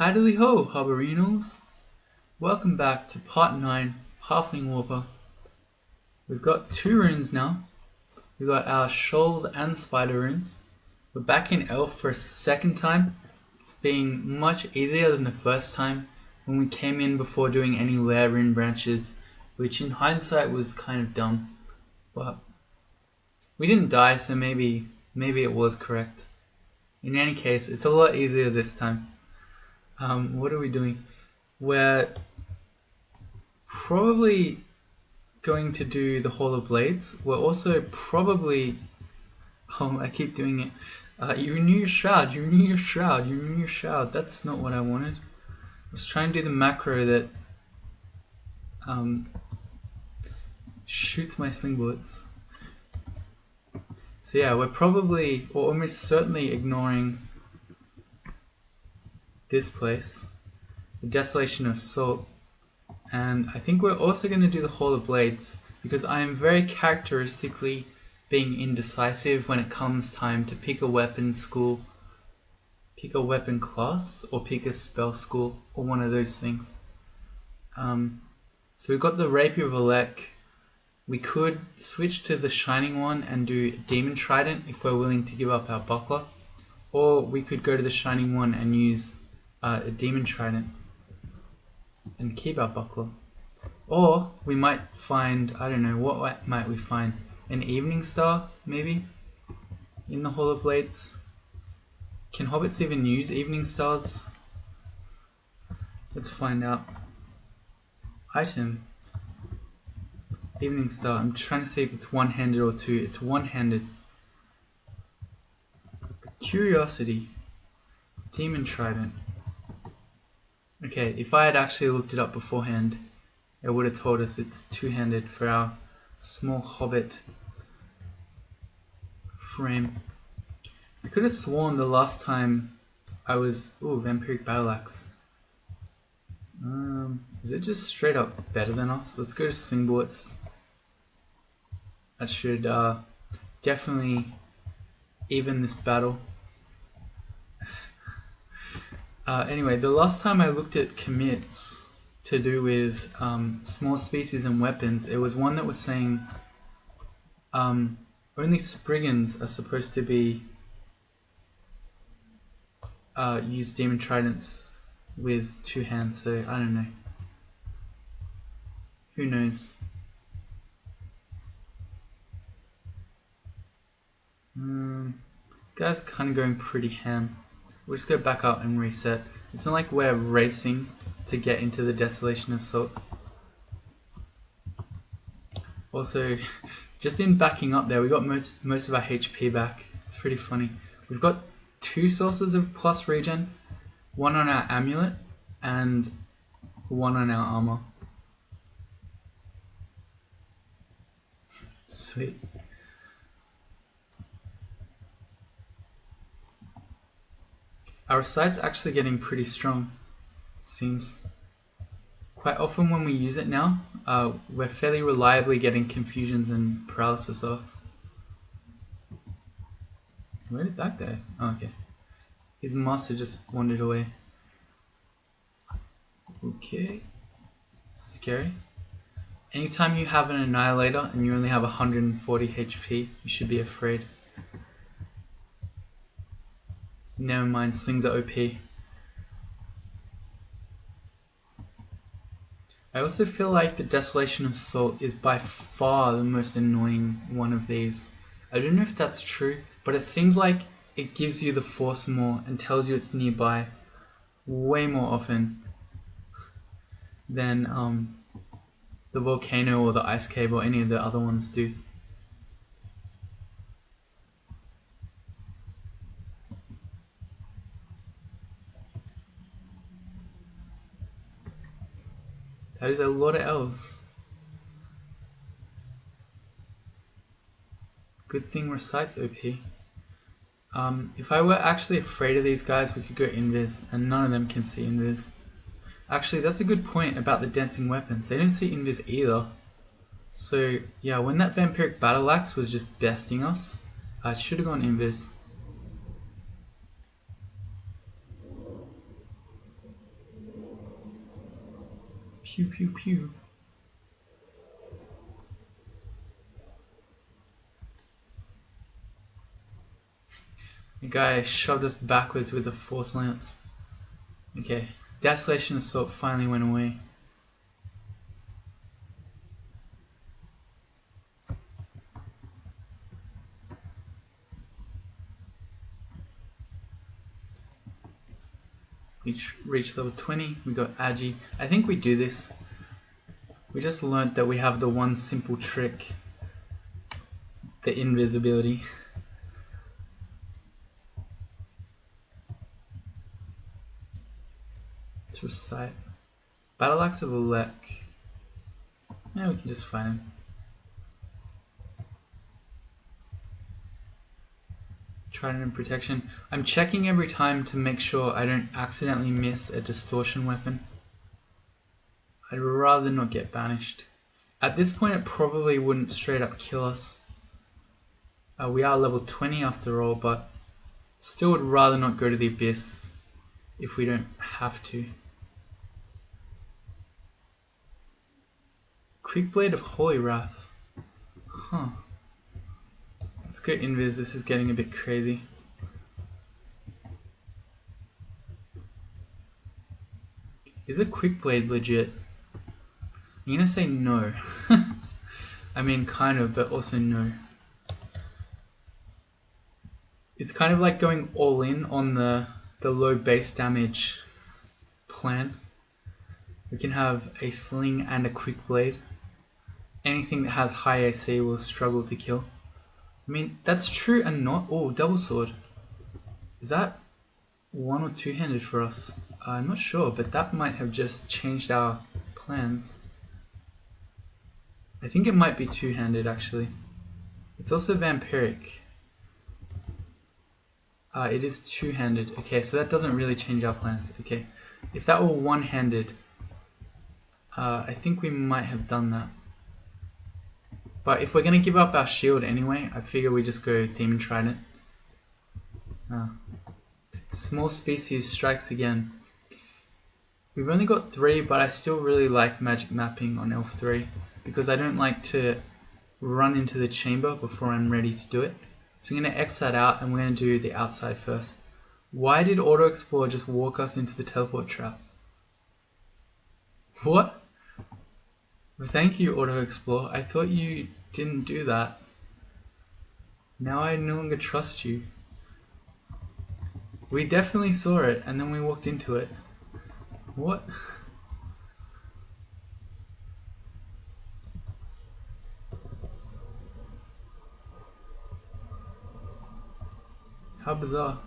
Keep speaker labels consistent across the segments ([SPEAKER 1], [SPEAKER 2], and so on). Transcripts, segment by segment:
[SPEAKER 1] Hidely ho, HaWrinos! Welcome back to part 9, Halfling Warper. We've got 2 runes now. We've got our shoals and spider runes. We're back in Elf for a second time. It's been much easier than the first time when we came in before doing any lair rune branches, which in hindsight was kind of dumb. But we didn't die, so maybe it was correct. In any case, it's a lot easier this time. What are we doing? We're probably going to do the Hall of Blades. We're also probably... I keep doing it. You renew your shroud, you renew your shroud, you renew your shroud. That's not what I wanted. I was trying to do the macro that shoots my sling bullets. So yeah, we're probably, or almost certainly ignoring this place, the Desolation of Salt. And I think we're also going to do the Hall of Blades, because I am very characteristically being indecisive when it comes time to pick a weapon school, pick a weapon class, or pick a spell school, or one of those things. So we've got the Rapier of Alek. We could switch to the Shining One and do Demon Trident if we're willing to give up our Buckler, or we could go to the Shining One and use a Demon Trident and keep our Buckler. Or we might find, I don't know, what might we find? An Evening Star, maybe? In the Hall of Blades? Can hobbits even use Evening Stars? Let's find out. Item. Evening Star. I'm trying to see if it's one-handed or two. It's one-handed. Curiosity. Demon Trident. Okay, if I had actually looked it up beforehand, it would have told us it's two-handed for our small hobbit frame. I could have sworn the last time I was... Ooh, Vampiric Battle Axe. Is it just straight up better than us? Let's go to Sling Bullets. That should definitely even this battle. Anyway, the last time I looked at commits to do with small species and weapons, it was one that was saying only Spriggans are supposed to be use Demon Tridents with 2 hands, so I don't know. Who knows? Guys kind of going pretty ham. We'll just go back up and reset. It's not like we're racing to get into the Desolation of Salt. Also, just in backing up there, we got most of our HP back. It's pretty funny. We've got 2 sources of plus regen. 1 on our amulet and 1 on our armor. Sweet. Our sight's actually getting pretty strong, it seems. Quite often when we use it now, we're fairly reliably getting confusions and paralysis off. Where did that go? Oh, okay. His master just wandered away. Okay. Scary. Anytime you have an Annihilator and you only have 140 HP, you should be afraid. Never mind, slings are OP. I also feel like the Desolation of Salt is by far the most annoying one of these. I don't know if that's true, but it seems like it gives you the force more and tells you it's nearby way more often than the Volcano or the Ice Cave or any of the other ones do. That is a lot of elves. Good thing Recite's OP. If I were actually afraid of these guys, we could go Invis, and none of them can see Invis. Actually, that's a good point about the dancing weapons. They don't see Invis either. So, yeah, when that Vampiric Battle Axe was just besting us, I should have gone Invis. Pew pew pew. The guy shoved us backwards with a force lance. Okay, Desolation Assault finally went away. We reached level 20, we got Agi. I think we do this. We just learnt that we have the one simple trick. The invisibility. Let's recite. Battle Axe of Alek. Yeah, we can just fight him. Trident and Protection. I'm checking every time to make sure I don't accidentally miss a distortion weapon. I'd rather not get banished. At this point it probably wouldn't straight up kill us. We are level 20 after all, but still would rather not go to the Abyss if we don't have to. Creek Blade of Holy Wrath. Huh. Let's go invis, this is getting a bit crazy. Is a Quick Blade legit? I'm gonna say no. I mean kind of, but also no. It's kind of like going all in on the low base damage plan. We can have a sling and a quick blade. Anything that has high AC will struggle to kill. I mean, that's true and not. Oh, double sword. Is that one or two-handed for us? I'm not sure, but that might have just changed our plans. I think it might be two-handed actually. It's also vampiric. It is two-handed. Okay, so that doesn't really change our plans. Okay, if that were one-handed, I think we might have done that. But if we're going to give up our shield anyway, I figure we just go Demon Trident. Small Species strikes again. We've only got 3, but I still really like magic mapping on Elf 3 because I don't like to run into the chamber before I'm ready to do it. So I'm going to X that out and we're going to do the outside first. Why did Auto Explore just walk us into the teleport trap? What? Thank you, Auto Explore. I thought you didn't do that. Now I no longer trust you. We definitely saw it and then we walked into it. What? How bizarre.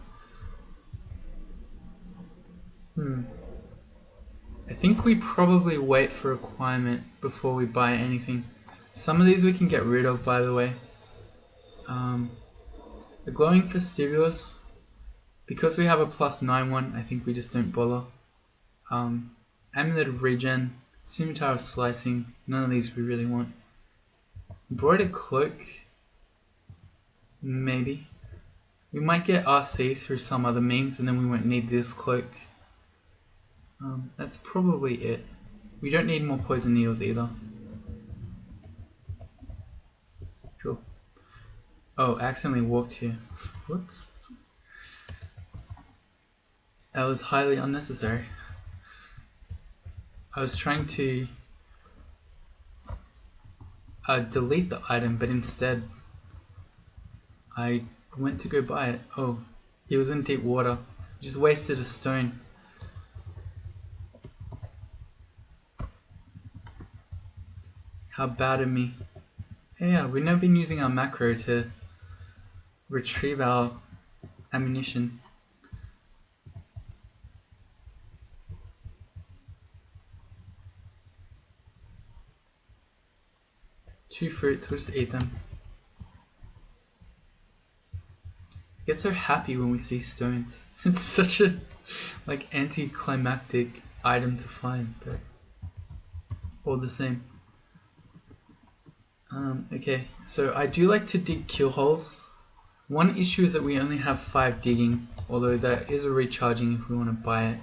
[SPEAKER 1] I think we probably wait for requirement before we buy anything. Some of these we can get rid of, by the way. The Glowing Festivus, because we have a +9 one, I think we just don't bother. Amulet of Regen, Scimitar of Slicing, none of these we really want. Embroidered Cloak, maybe. We might get RC through some other means and then we won't need this cloak. That's probably it. We don't need more poison needles either. Cool. Oh, I accidentally walked here. Whoops. That was highly unnecessary. I was trying to delete the item, but instead I went to go buy it. Oh, he was in deep water. Just wasted a stone. How bad of me. Hey, yeah, we've never been using our macro to retrieve our ammunition. Two fruits, we'll just eat them. I get so happy when we see stones. It's such a like anticlimactic item to find, but all the same. Okay, so I do like to dig kill holes. One issue is that we only have 5 digging, although there is a recharging if we want to buy it.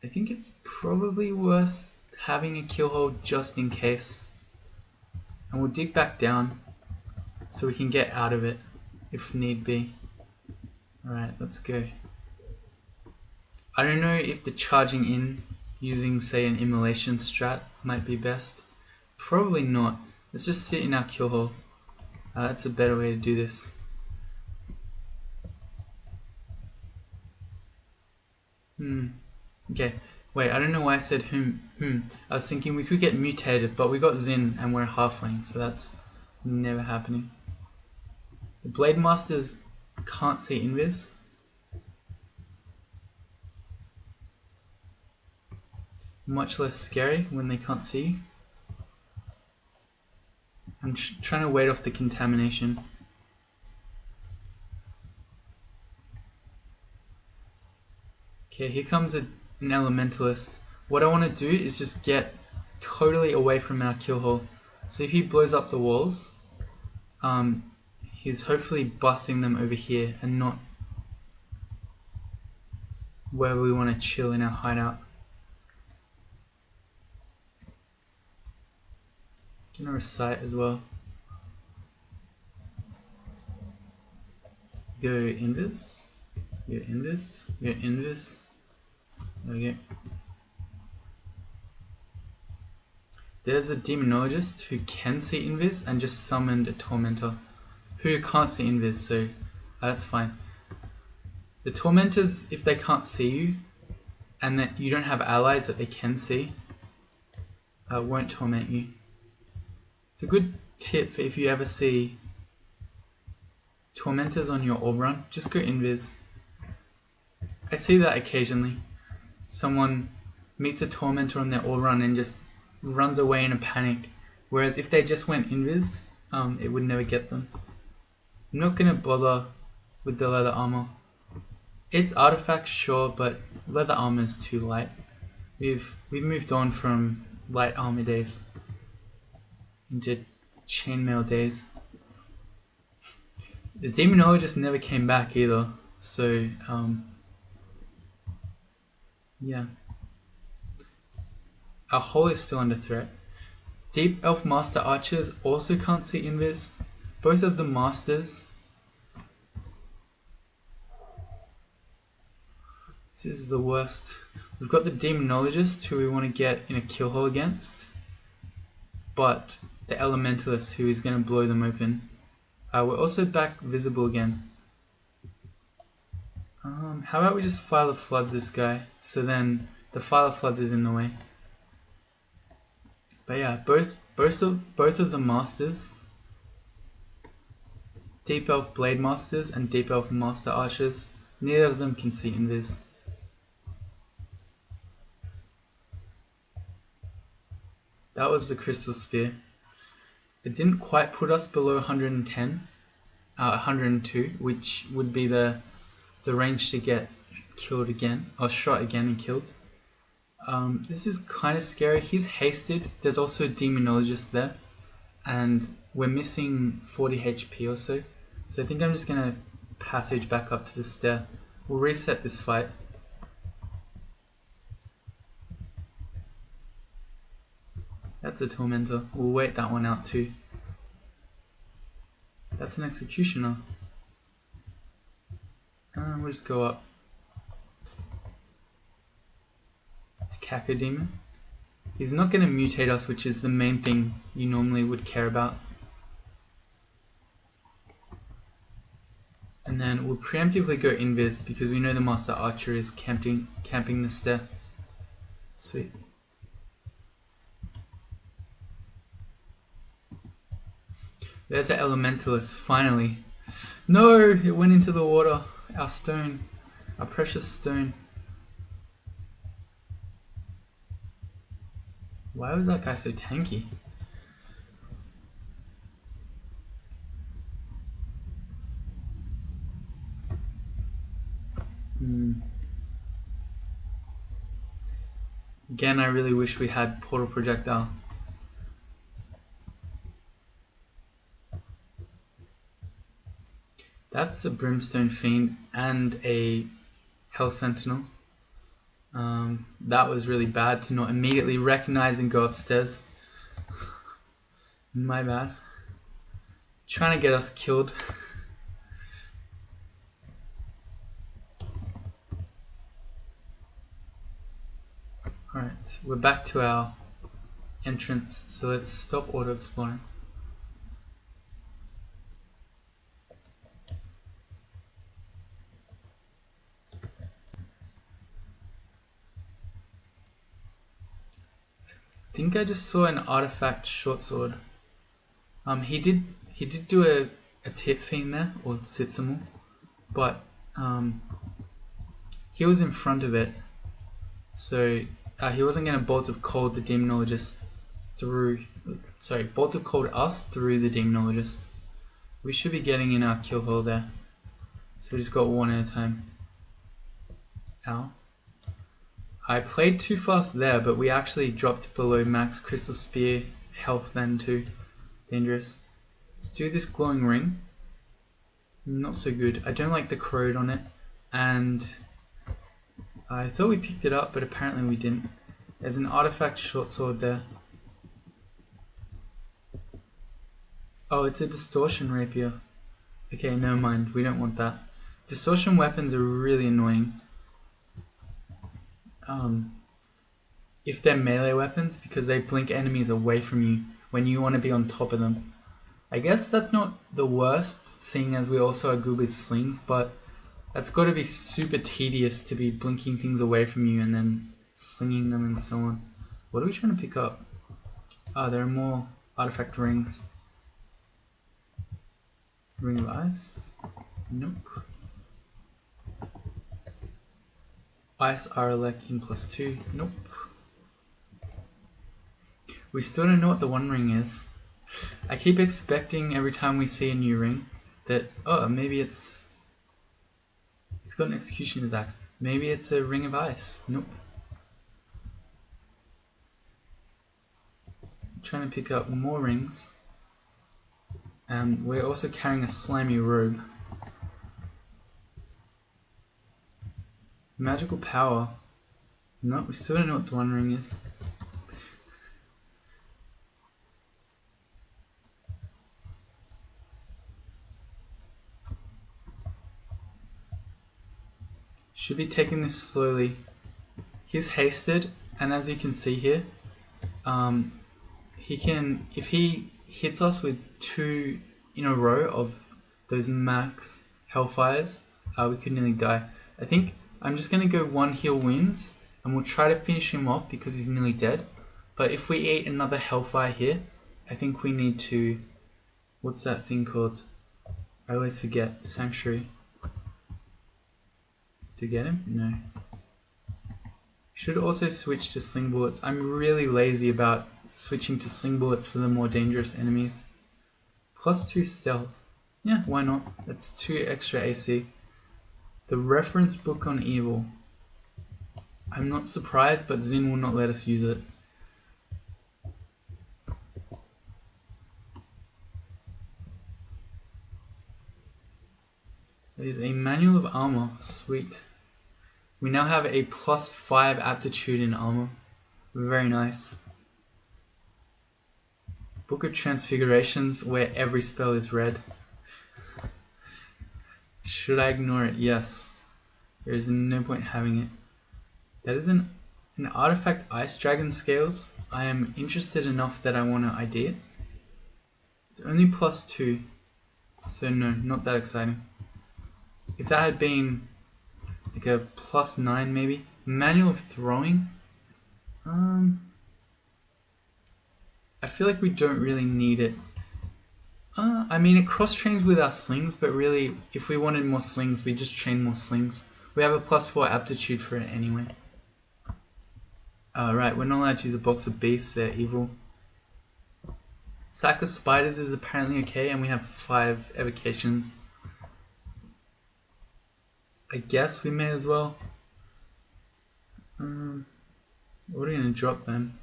[SPEAKER 1] I think it's probably worth having a kill hole just in case. And we'll dig back down so we can get out of it if need be. Alright, let's go. I don't know if the charging in using, say, an immolation strat might be best. Probably not. Let's just sit in our kill hole. That's a better way to do this. Okay. Wait, I don't know why I said I was thinking we could get mutated, but we got Zin and we're a halfling, so that's never happening. The Blade Masters can't see invis. Much less scary when they can't see you. I'm trying to wait off the contamination. Okay, here comes an elementalist. What I want to do is just get totally away from our kill hole. So if he blows up the walls, he's hopefully busting them over here and not where we want to chill in our hideout. Gonna recite as well. Go invis. Go invis. Go invis. There we go. There's a demonologist who can see invis and just summoned a tormentor who can't see invis, so that's fine. The tormentors, if they can't see you and that you don't have allies that they can see, won't torment you. It's a good tip for if you ever see tormentors on your orb run, just go invis. I see that occasionally. Someone meets a tormentor on their orb run and just runs away in a panic, whereas if they just went invis, it would never get them. I'm not going to bother with the leather armor. It's artifacts, sure, but leather armor is too light. We've moved on from light armor days into chainmail days. The demonologist never came back either, so yeah. Our hole is still under threat. Deep Elf Master Archers also can't see invis. Both of the masters. This is the worst. We've got the demonologist who we want to get in a kill hole against, but the elementalist who is going to blow them open. We're also back visible again. How about we just Fire of Floods this guy, so then the Fire of Floods is in the way. But yeah, both of the masters, Deep Elf Blade Masters and Deep Elf Master Archers, neither of them can see invis. That was the Crystal Spear. It didn't quite put us below 110, 102, which would be the range to get killed again, or shot again and killed. This is kind of scary. He's hasted. There's also a demonologist there, and we're missing 40 HP or so. So I think I'm just gonna passage back up to the stair. We'll reset this fight. That's a tormentor. We'll wait that one out too. That's an executioner. We'll just go up. A Caco demon. He's not going to mutate us, which is the main thing you normally would care about. And then we'll preemptively go invis because we know the Master Archer is camping the stair. Sweet. There's the elementalist, finally. No, it went into the water. Our stone, our precious stone. Why was that guy so tanky? Again, I really wish we had portal projectile. That's a Brimstone Fiend and a Hell Sentinel. That was really bad to not immediately recognize and go upstairs. My bad. Trying to get us killed. Alright, we're back to our entrance, so let's stop auto-exploring. I think I just saw an artifact short sword. He did do a tip fiend there, or Sitsamu, but he was in front of it, so he wasn't going to bolt of cold the demonologist through. Sorry, bolt of cold us through the demonologist. We should be getting in our kill hole there, so we just got one at a time. Ow. I played too fast there, but we actually dropped below max crystal spear health then too. Dangerous. Let's do this glowing ring. Not so good. I don't like the corrode on it, and I thought we picked it up, but apparently we didn't. There's an artifact short sword there. Oh, it's a distortion rapier. Okay, never mind. We don't want that. Distortion weapons are really annoying. If they're melee weapons, because they blink enemies away from you when you want to be on top of them. I guess that's not the worst, seeing as we also are good with slings, but that's got to be super tedious to be blinking things away from you and then slinging them and so on. What are we trying to pick up? Ah, there are more artifact rings. Ring of ice? Nope. Ice Aralek in +2? Nope. We still don't know what the one ring is. I keep expecting every time we see a new ring that, oh, maybe it's got an executioner's axe. Maybe it's a ring of ice. Nope. I'm trying to pick up more rings. And we're also carrying a slimy robe. Magical power. No, we still don't know what the one ring is. Should be taking this slowly. He's hasted, and as you can see here, he can, if he hits us with 2 in a row of those max hellfires, we could nearly die. I think I'm just going to go 1 heal wins, and we'll try to finish him off because he's nearly dead. But if we eat another hellfire here, I think we need to, what's that thing called? I always forget. Sanctuary. To get him? No. Should also switch to sling bullets. I'm really lazy about switching to sling bullets for the more dangerous enemies. +2 stealth. Yeah, why not? That's 2 extra AC. The reference book on evil. I'm not surprised, but Zin will not let us use it. It is a manual of armor. Sweet. We now have a +5 aptitude in armor. Very nice. Book of Transfigurations, where every spell is red. Should I ignore it? Yes. There is no point having it. That is an artifact ice dragon scales. I am interested enough that I want to ID it. It's only +2. So no, not that exciting. If that had been like a +9 maybe. Manual of throwing. I feel like we don't really need it. I mean, it cross-trains with our slings, but really, if we wanted more slings, we just train more slings. We have a +4 aptitude for it anyway. Right, we're not allowed to use a box of beasts, they're evil. Sack of spiders is apparently okay, and we have 5 evocations. I guess we may as well. What are we going to drop then?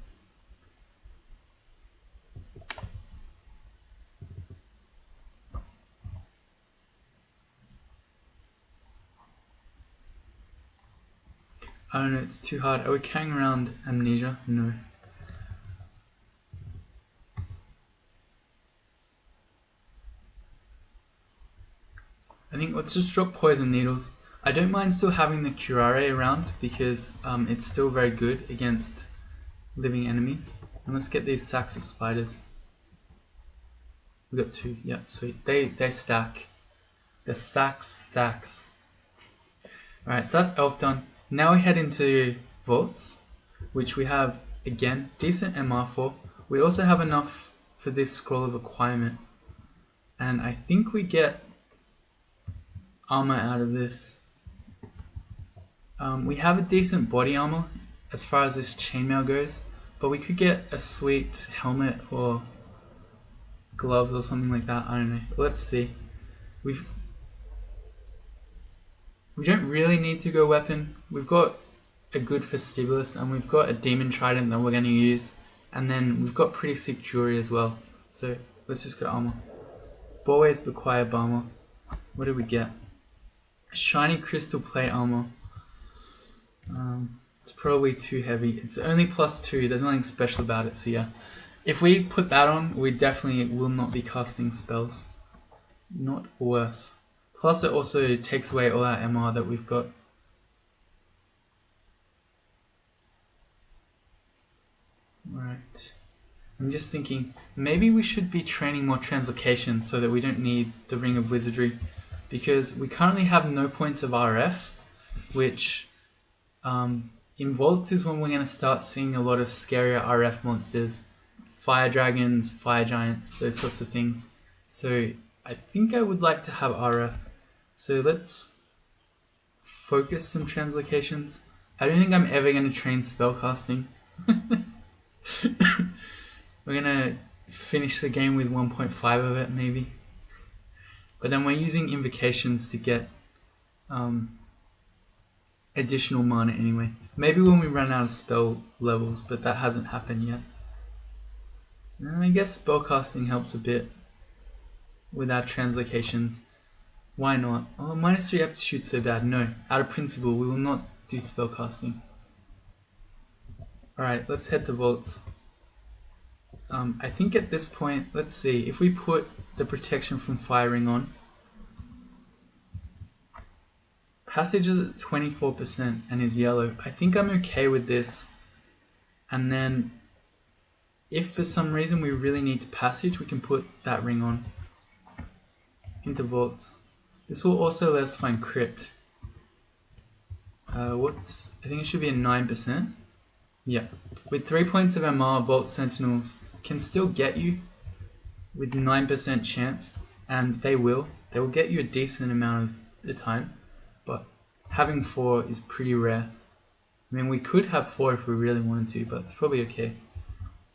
[SPEAKER 1] I don't know, it's too hard. Are we carrying around amnesia? No. I think let's just drop poison needles. I don't mind still having the curare around because it's still very good against living enemies. And let's get these sacks of spiders. We got 2. Yep, sweet. They stack. The sacks stacks. Alright, so that's elf done. Now we head into vaults, which we have again decent MR for. We also have enough for this scroll of acquirement. And I think we get armor out of this. We have a decent body armor as far as this chainmail goes, but we could get a sweet helmet or gloves or something like that. I don't know. Let's see. We don't really need to go weapon. We've got a good Vestibular and we've got a demon trident that we're going to use, and then we've got pretty sick jewelry as well. So let's just go armor. Always acquire armor. What do we get? Shiny crystal plate armor. It's probably too heavy. It's only +2. There's nothing special about it. So yeah, if we put that on, we definitely will not be casting spells. Not worth. Plus, it also takes away all our MR that we've got. Right. I'm just thinking, maybe we should be training more translocations so that we don't need the Ring of Wizardry, because we currently have no points of RF, which in Vaults is when we're going to start seeing a lot of scarier RF monsters, fire dragons, fire giants, those sorts of things. So I think I would like to have RF. So let's focus some translocations. I don't think I'm ever going to train spellcasting. We're going to finish the game with 1.5 of it maybe. But then we're using invocations to get additional mana anyway. Maybe when we run out of spell levels, but that hasn't happened yet. And I guess spellcasting helps a bit with our translocations. Why not? Oh, -3 aptitudes so bad. No, out of principle, we will not do spellcasting. Alright, let's head to vaults. I think at this point, let's see, if we put the protection from firing on, passage is at 24% and is yellow. I think I'm okay with this. And then if for some reason we really need to passage, we can put that ring on into vaults. This will also let us find crypt. I think it should be a 9%. Yeah. With 3 points of MR, Vault Sentinels can still get you with 9% chance, and they will. They will get you a decent amount of the time, but having 4 is pretty rare. I mean, we could have 4 if we really wanted to, but it's probably okay.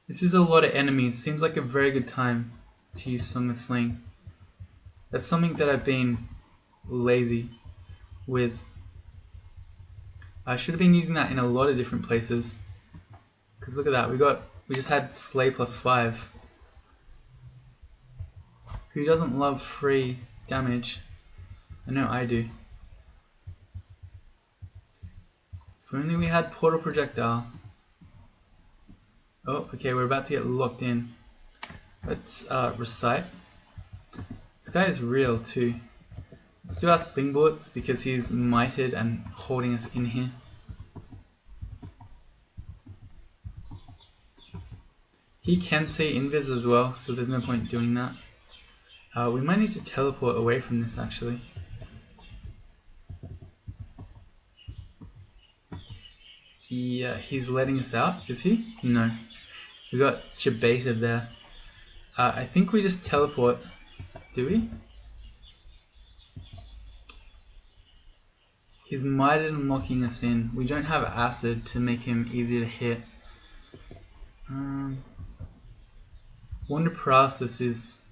[SPEAKER 1] This is a lot of enemies. Seems like a very good time to use Song of Sling. That's something that I've been lazy with. I should have been using that in a lot of different places. Because look at that, we just had Slay +5. Who doesn't love free damage? I know I do. If only we had Portal Projectile. Oh, okay, we're about to get locked in. Let's recite. This guy is real too. Let's do our sling bullets because he's mighted and holding us in here. He can see invis as well, so there's no point doing that. We might need to teleport away from this actually. Yeah, he's letting us out, is he? No. We got jebaited there. I think we just teleport. Do we? He's mighted and locking us in. We don't have acid to make him easy to hit. Wonder Paralysis is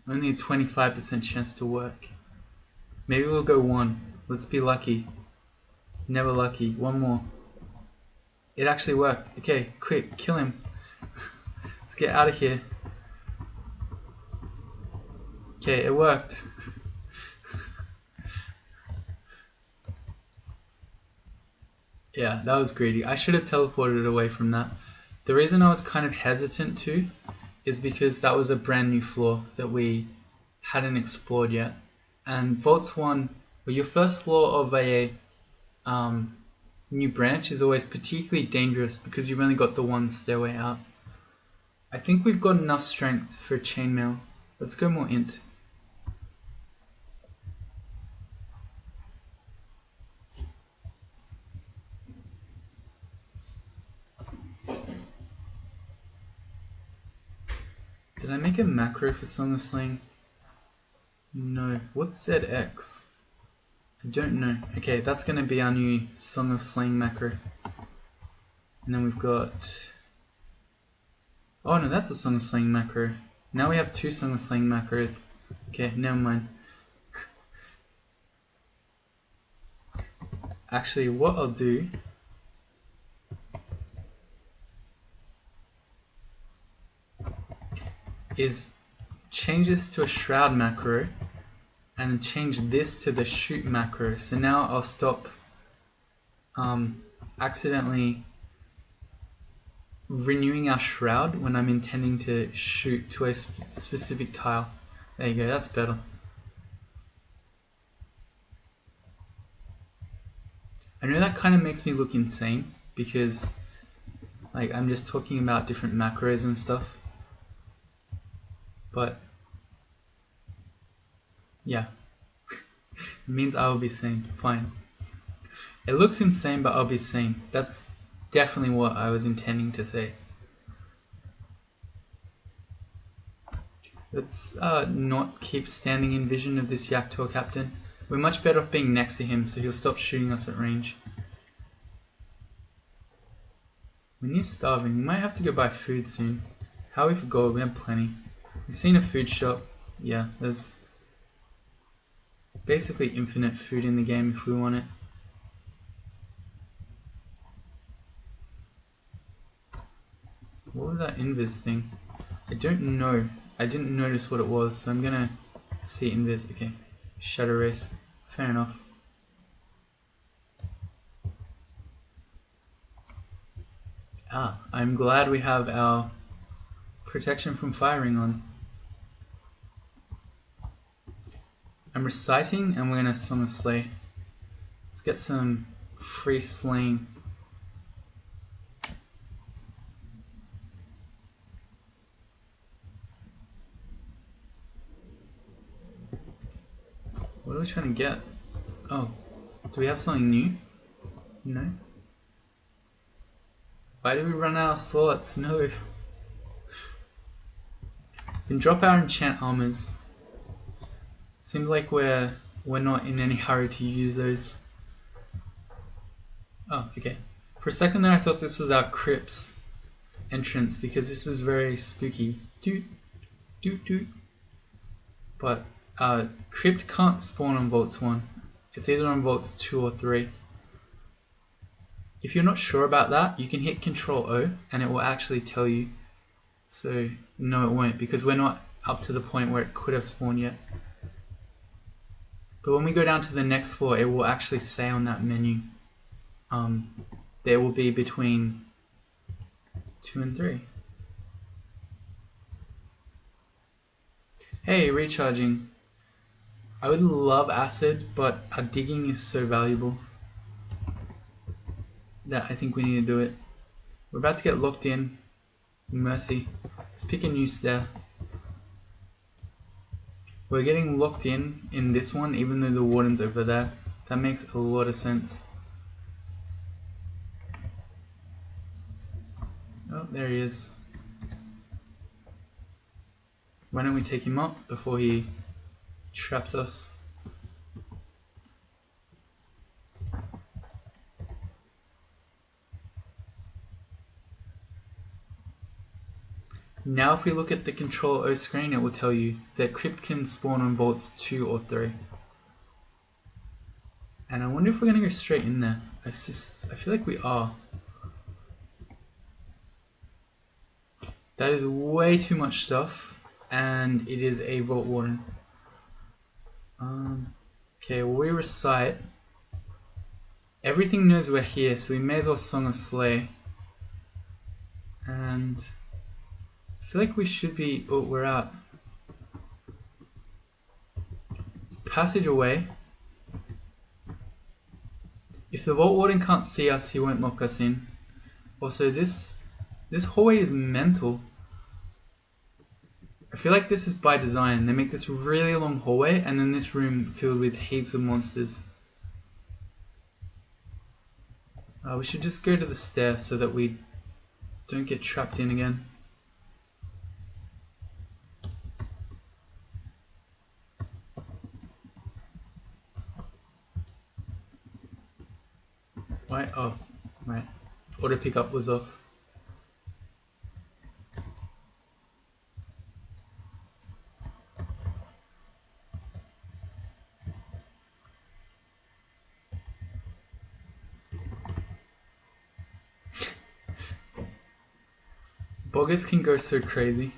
[SPEAKER 1] only a 25% chance to work. Maybe we'll go 1. Let's be lucky. Never lucky. 1 more. It actually worked. Okay, quick, kill him. Let's get out of here. Okay, it worked. Yeah, that was greedy. I should have teleported away from that. The reason I was kind of hesitant to is because that was a brand new floor that we hadn't explored yet. And Vaults 1, well, your first floor of a new branch is always particularly dangerous because you've only got the one stairway out. I think we've got enough strength for chainmail. Let's go more int. Did I make a macro for Song of Sling? No. What's ZX? I don't know. Okay, that's going to be our new Song of Sling macro. And then we've got... Oh no, that's a Song of Sling macro. Now we have two Song of Sling macros. Okay, never mind. Actually, what I'll do is change this to a Shroud macro and change this to the Shoot macro. So now I'll stop accidentally renewing our Shroud when I'm intending to shoot to a specific tile. There you go, that's better. I know that kind of makes me look insane because like I'm just talking about different macros and stuff. But yeah, it means I will be sane. Fine. It looks insane, but I'll be sane. That's definitely what I was intending to say. Let's not keep standing in vision of this Yaktor captain. We're much better off being next to him, so he'll stop shooting us at range. When you're starving, we might have to go buy food soon. How are we for gold? We have plenty. We've seen a food shop. Yeah, there's basically infinite food in the game if we want it. What was that invis thing? I don't know. I didn't notice what it was, so I'm gonna see invis. Okay, Shadow Wraith. Fair enough. Ah, I'm glad we have our protection from firing on. I'm reciting and we're gonna Song of Slay. Let's get some free slaying. What are we trying to get? Oh, do we have something new? No. Why did we run out of slots? No. Then drop our enchant armors. Seems like we're not in any hurry to use those. Oh, okay. For a second there I thought this was our crypt's entrance because this is very spooky. Doot, doot, doot. But crypt can't spawn on Vaults 1. It's either on Vaults 2 or 3. If you're not sure about that, you can hit Control O and it will actually tell you. So no, it won't because we're not up to the point where it could have spawned yet. But when we go down to the next floor, it will actually say on that menu, there will be between 2 and 3. Hey, recharging. I would love acid, but our digging is so valuable that I think we need to do it. We're about to get locked in. Mercy. Let's pick a new stair. We're getting locked in this one, even though the warden's over there. That makes a lot of sense. Oh, there he is. Why don't we take him up before he traps us? Now if we look at the Control O screen, it will tell you that crypt can spawn on Vaults 2 or 3. And I wonder if we're going to go straight in there. I feel like we are. That is way too much stuff, and it is a Vault Warden. Okay, well, we recite. Everything knows we're here, so we may as well Song of Slay. And I feel like we should be... Oh, we're out. It's passage away. If the Vault Warden can't see us, he won't lock us in. Also, this hallway is mental. I feel like this is by design. They make this really long hallway and then this room filled with heaps of monsters. We should just go to the stair so that we don't get trapped in again. Why? Oh, right. Auto pickup was off. Boggarts can go so crazy.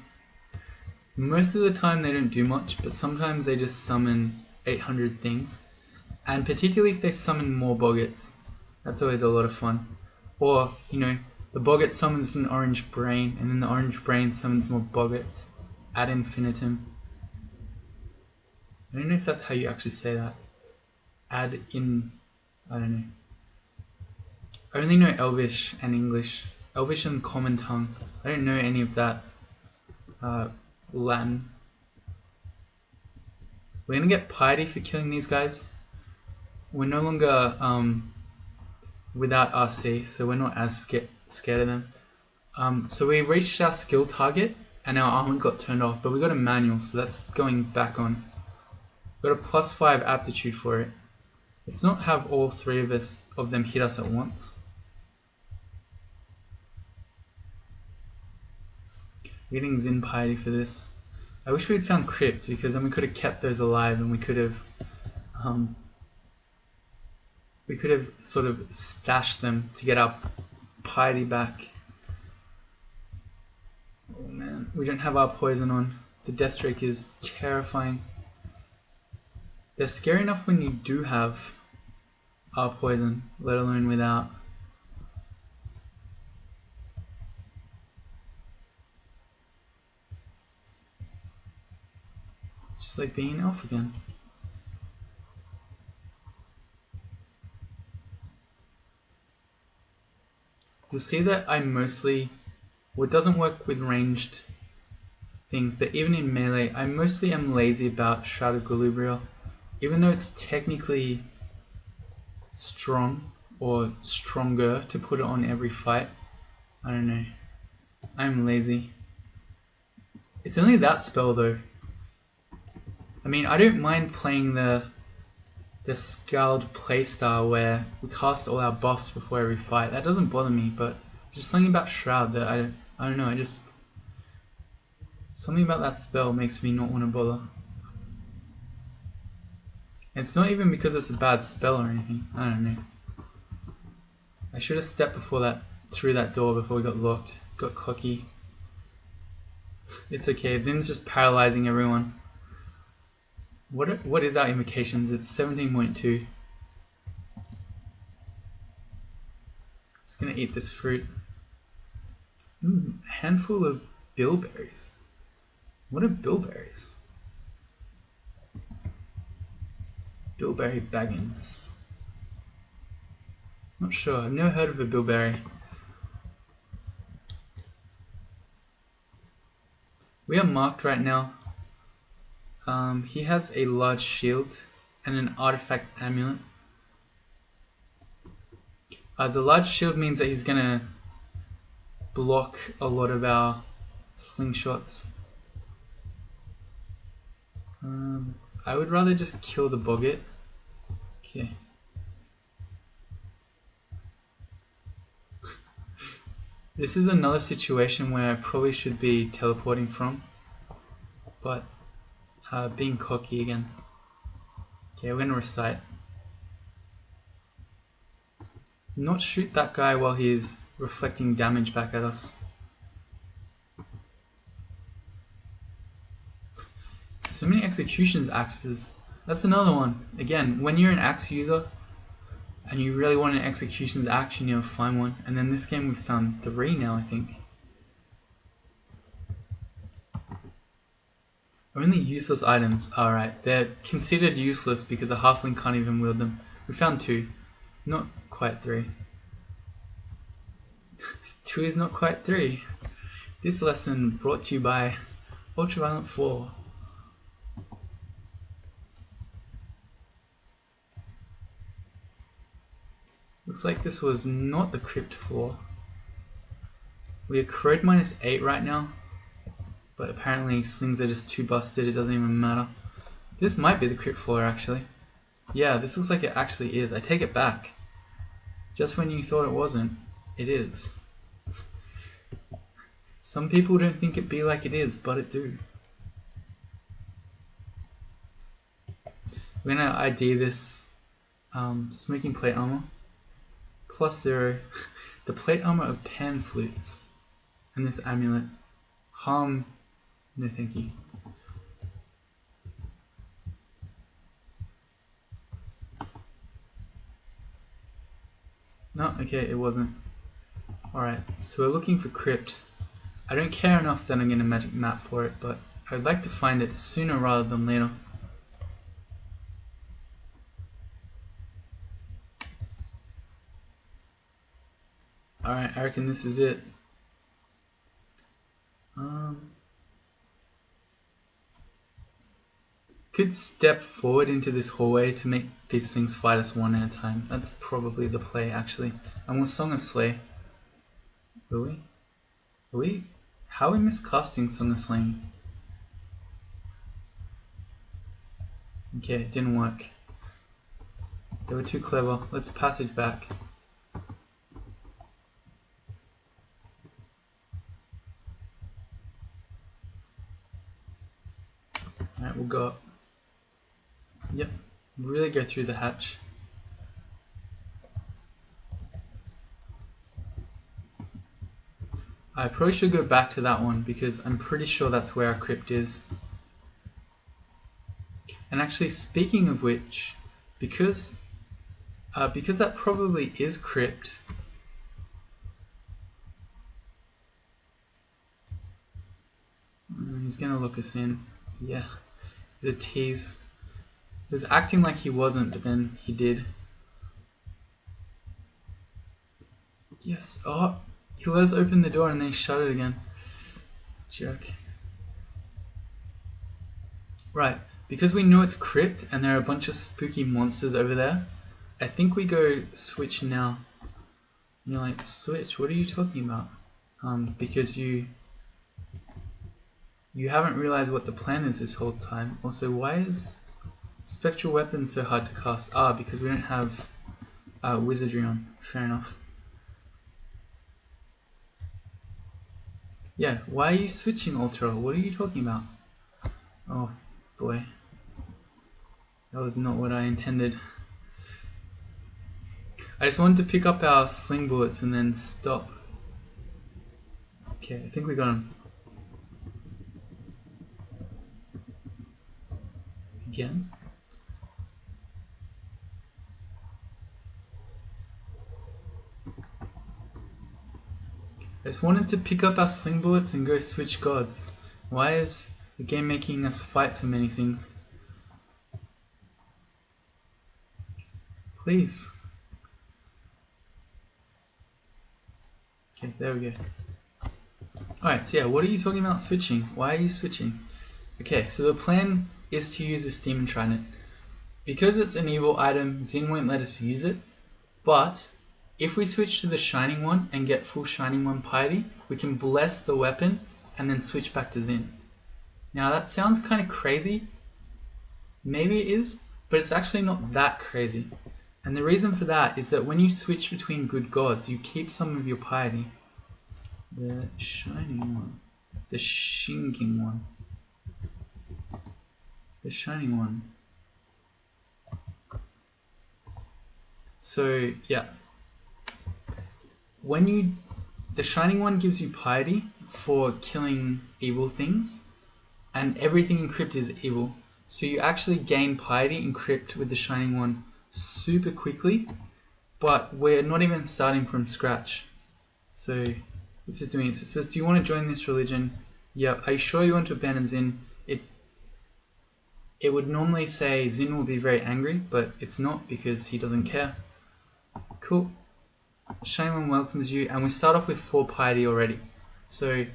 [SPEAKER 1] Most of the time they don't do much, but sometimes they just summon 800 things. And particularly if they summon more Boggarts, that's always a lot of fun. Or, you know, the Boggart summons an orange brain, and then the orange brain summons more Boggarts ad infinitum. I don't know if that's how you actually say that. I don't know. I only know Elvish and English. Elvish and Common Tongue. I don't know any of that Latin. We're gonna get piety for killing these guys. We're no longer without RC, so we're not as scared of them. So we reached our skill target and our armor got turned off, but we got a manual, so that's going back on. We got a +5 aptitude for it. Let's not have all three of them hit us at once. We're getting Zin piety for this. I wish we'd found crypt, because then we could have kept those alive and we could have sort of stashed them to get our piety back. Oh man, we don't have our poison on. The death streak is terrifying. They're scary enough when you do have our poison, let alone without. It's just like being an elf again. You'll see that I mostly, well, it doesn't work with ranged things, but even in melee, I mostly am lazy about Shrouded Galubriel. Even though it's technically strong or stronger to put it on every fight, I don't know. I'm lazy. It's only that spell though. I mean, I don't mind playing the Scald playstyle where we cast all our buffs before every fight. That doesn't bother me, but it's just something about Shroud that I don't know, something about that spell makes me not want to bother. It's not even because it's a bad spell or anything. I don't know. I should have stepped through that door before we got locked. Got cocky. It's okay. Zin's just paralyzing everyone. What is our invocations? It's 17.2. Just gonna eat this fruit. A handful of bilberries. What are bilberries? Bilberry baggins. Not sure. I've never heard of a bilberry. We are marked right now. He has a large shield and an artifact amulet. The large shield means that he's gonna block a lot of our slingshots. I would rather just kill the boggart. Okay. This is another situation where I probably should be teleporting from, but being cocky again. Okay, we're gonna recite. Not shoot that guy while he's reflecting damage back at us. So many executions axes. That's another one. Again, when you're an axe user, and you really want an executions action, you'll find one. And then this game we've found 3 now, I think. Only useless items. Alright, they're considered useless because a halfling can't even wield them. We found 2. Not quite 3. 2 is not quite 3. This lesson brought to you by Ultraviolent 4. Looks like this was not the crypt floor. We are corrode -8 right now, but apparently slings are just too busted, it doesn't even matter. This might be the crypt floor actually. Yeah, this looks like it actually is. I take it back. Just when you thought it wasn't, it is. Some people don't think it be like it is, but it do. We're gonna ID this smoking plate armor. +0. The plate armor of pan flutes. And this amulet. Harm. No thank you. No, okay, it wasn't. Alright, so we're looking for crypt. I don't care enough that I'm going to magic map for it, but I would like to find it sooner rather than later. Alright, I reckon this is it. Could step forward into this hallway to make these things fight us one at a time. That's probably the play, actually. And we'll Song of Slay. Will we? Will we? How are we miscasting Song of Slaying? Okay, it didn't work. They were too clever. Let's passage back. Alright, we'll go up. Yep, really go through the hatch. I probably should go back to that one because I'm pretty sure that's where our crypt is. And actually, speaking of which, because that probably is crypt. He's gonna look us in. Yeah, he's a tease. He was acting like he wasn't, but then he did. Yes. Oh, he let us open the door and then he shut it again. Jerk. Right, because we know it's crypt and there are a bunch of spooky monsters over there, I think we go switch now. And you're like, switch? What are you talking about? Because you haven't realized what the plan is this whole time. Also, why is spectral weapons so hard to cast? Ah, because we don't have wizardry on. Fair enough. Yeah, why are you switching, Ultra? What are you talking about? Oh, boy. That was not what I intended. I just wanted to pick up our sling bullets and then stop. Okay, I think we got him. Again? I just wanted to pick up our sling bullets and go switch gods. Why is the game making us fight so many things? Please. Okay, there we go. Alright, so yeah, what are you talking about switching? Why are you switching? Okay, so the plan is to use this demon trident. Because it's an evil item, Zin won't let us use it, but if we switch to the shining one and get full shining one piety, we can bless the weapon and then switch back to Zin. Now that sounds kind of crazy. Maybe it is, but it's actually not that crazy. And the reason for that is that when you switch between good gods, you keep some of your piety. The shining one. The shinking one. The shining one. So, yeah. The shining one gives you piety for killing evil things, and everything in crypt is evil. So you actually gain piety in crypt with the shining one super quickly, but we're not even starting from scratch. So this is doing it. So it says, do you want to join this religion? Yeah. Are you sure you want to abandon Zin? It would normally say Zin will be very angry, but it's not because he doesn't care. Cool. Shining One welcomes you, and we start off with 4 piety already. So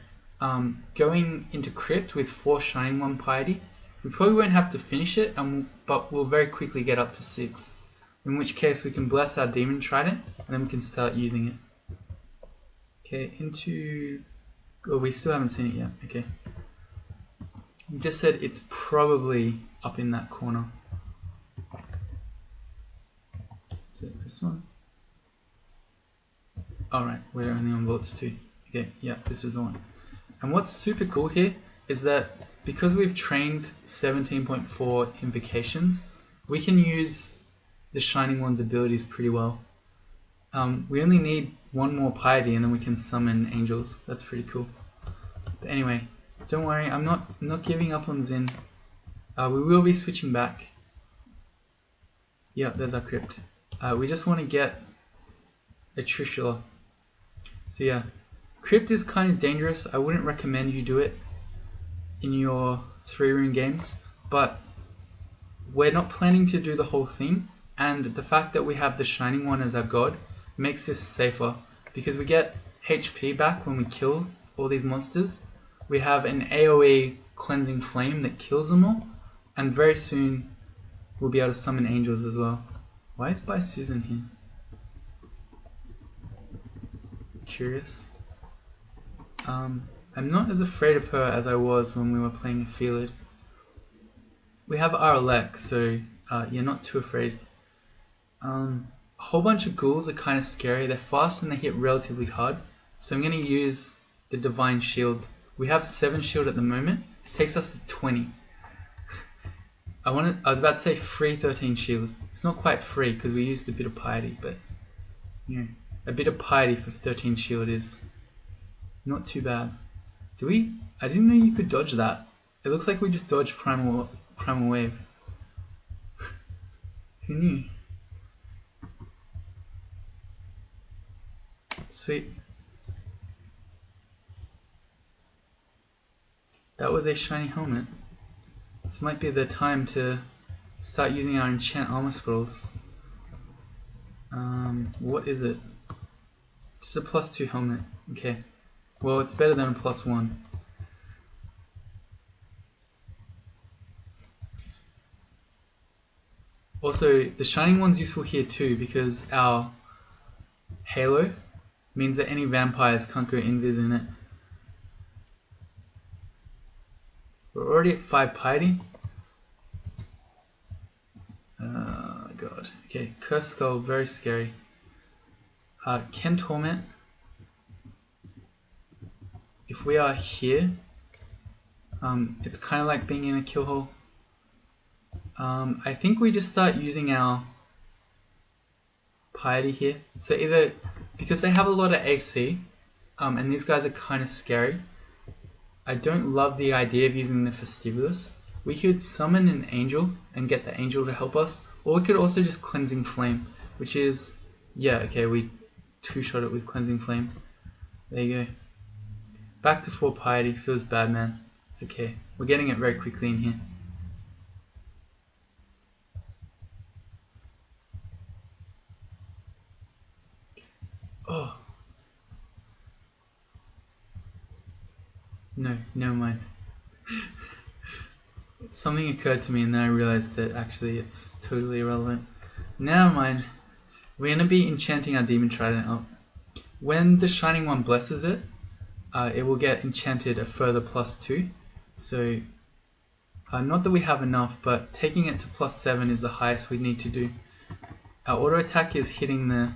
[SPEAKER 1] going into crypt with 4 Shining One piety, we probably won't have to finish it, but we'll very quickly get up to 6. In which case we can bless our demon trident, and then we can start using it. Okay, into... Oh, we still haven't seen it yet. Okay. We just said it's probably up in that corner. Is it this one? Alright, we're only on bullets 2. Okay, yeah, this is the one. And what's super cool here is that because we've trained 17.4 invocations, we can use the Shining One's abilities pretty well. We only need 1 more piety and then we can summon angels. That's pretty cool. But anyway, don't worry, I'm not giving up on Zin. We will be switching back. Yeah, there's our crypt. We just want to get a Trishula. So yeah, crypt is kind of dangerous. I wouldn't recommend you do it in your 3-rune games, but we're not planning to do the whole thing, and the fact that we have the Shining One as our god makes this safer, because we get HP back when we kill all these monsters. We have an AoE cleansing flame that kills them all, and very soon we'll be able to summon angels as well. Why is By Susan here? Curious. I'm not as afraid of her as I was when we were playing a Felid. We have our Elec, so you're not too afraid. A whole bunch of ghouls are kind of scary. They're fast and they hit relatively hard. So I'm going to use the Divine Shield. We have 7 shield at the moment. This takes us to 20. I was about to say free 13 shield. It's not quite free because we used a bit of piety, but you know, a bit of piety for 13 shield is not too bad. I didn't know you could dodge that. It looks like we just dodged Primal Wave. Who knew? Sweet. That was a shiny helmet. This might be the time to start using our enchant armor scrolls. What is it? Just a +2 helmet. Okay. Well, it's better than a +1. Also, the Shining One's useful here too, because our halo means that any vampires can't go invis in it. We're already at 5 piety. God. Okay, Curse Skull, very scary. Ken Torment. If we are here, it's kind of like being in a kill hole. I think we just start using our piety here. So either, because they have a lot of AC, and these guys are kind of scary, I don't love the idea of using the Festivus. We could summon an angel and get the angel to help us, or we could also just Cleansing Flame, which is, yeah, okay, we 2-shot it with Cleansing Flame. There you go. Back to 4 piety, feels bad, man. It's okay. We're getting it very quickly in here. Oh. No, never mind. Something occurred to me and then I realized that actually it's totally irrelevant. Never mind. We're going to be enchanting our Demon Trident up. When the Shining One blesses it, it will get enchanted a further +2. So, not that we have enough, but taking it to +7 is the highest we need to do. Our auto attack is hitting the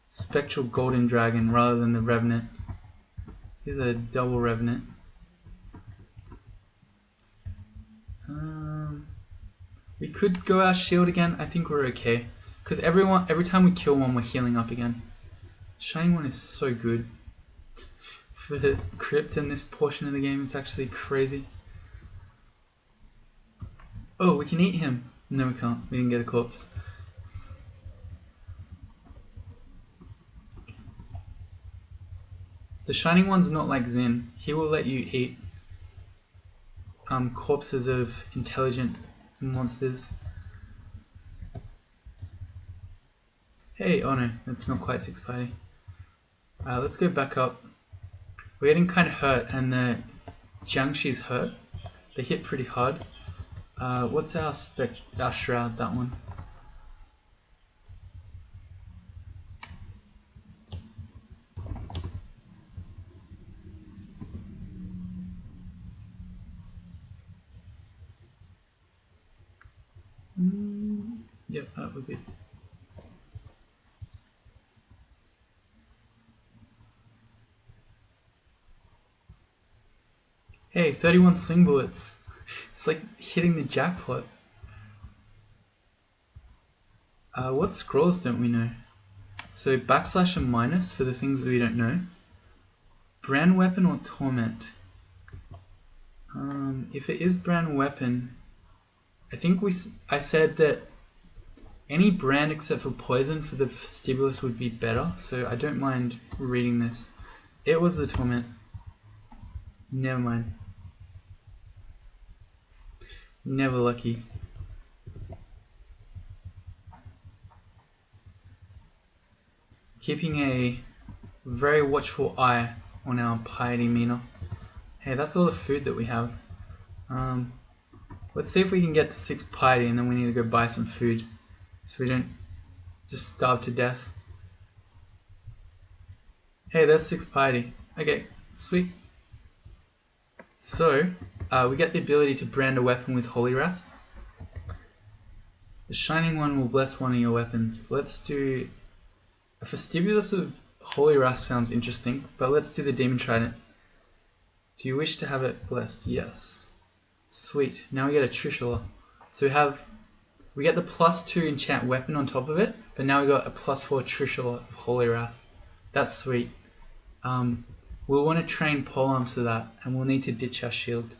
[SPEAKER 1] Spectral Golden Dragon rather than the Revenant. Here's a double Revenant. We could go our shield again. I think we're okay. Because every time we kill one, we're healing up again. Shining One is so good. For the crypt in this portion of the game, it's actually crazy. Oh, we can eat him. No, we can't. We didn't get a corpse. The Shining One's not like Zin. He will let you eat corpses of intelligent monsters. Hey, oh no, that's not quite 6 piety. Let's go back up. We're getting kind of hurt, and the Jiangshi's hurt. They hit pretty hard. What's our shroud? That one. Yep, that would be. Hey, 31 sling bullets. It's like hitting the jackpot. What scrolls don't we know? So backslash and minus for the things that we don't know. Brand weapon or torment? If it is brand weapon, I think I said that any brand except for poison for the stimulus would be better, so I don't mind reading this. It was the torment. Never mind. Never lucky. Keeping a very watchful eye on our piety meter. Hey, that's all the food that we have. Let's see if we can get to 6 piety, and then we need to go buy some food so we don't just starve to death. Hey, that's 6 piety. Okay, sweet. So, we get the ability to brand a weapon with Holy Wrath. The Shining One will bless one of your weapons. Let's do... A Vestibulus of Holy Wrath sounds interesting, but let's do the Demon Trident. Do you wish to have it blessed? Yes. Sweet. Now we get a Trishula. So we get the +2 enchant weapon on top of it, but now we got a +4 Trishula of Holy Wrath. That's sweet. We'll want to train polearms for that, and we'll need to ditch our shield.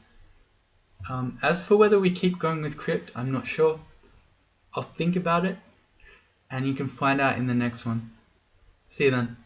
[SPEAKER 1] As for whether we keep going with crypt, I'm not sure. I'll think about it, and you can find out in the next one. See you then.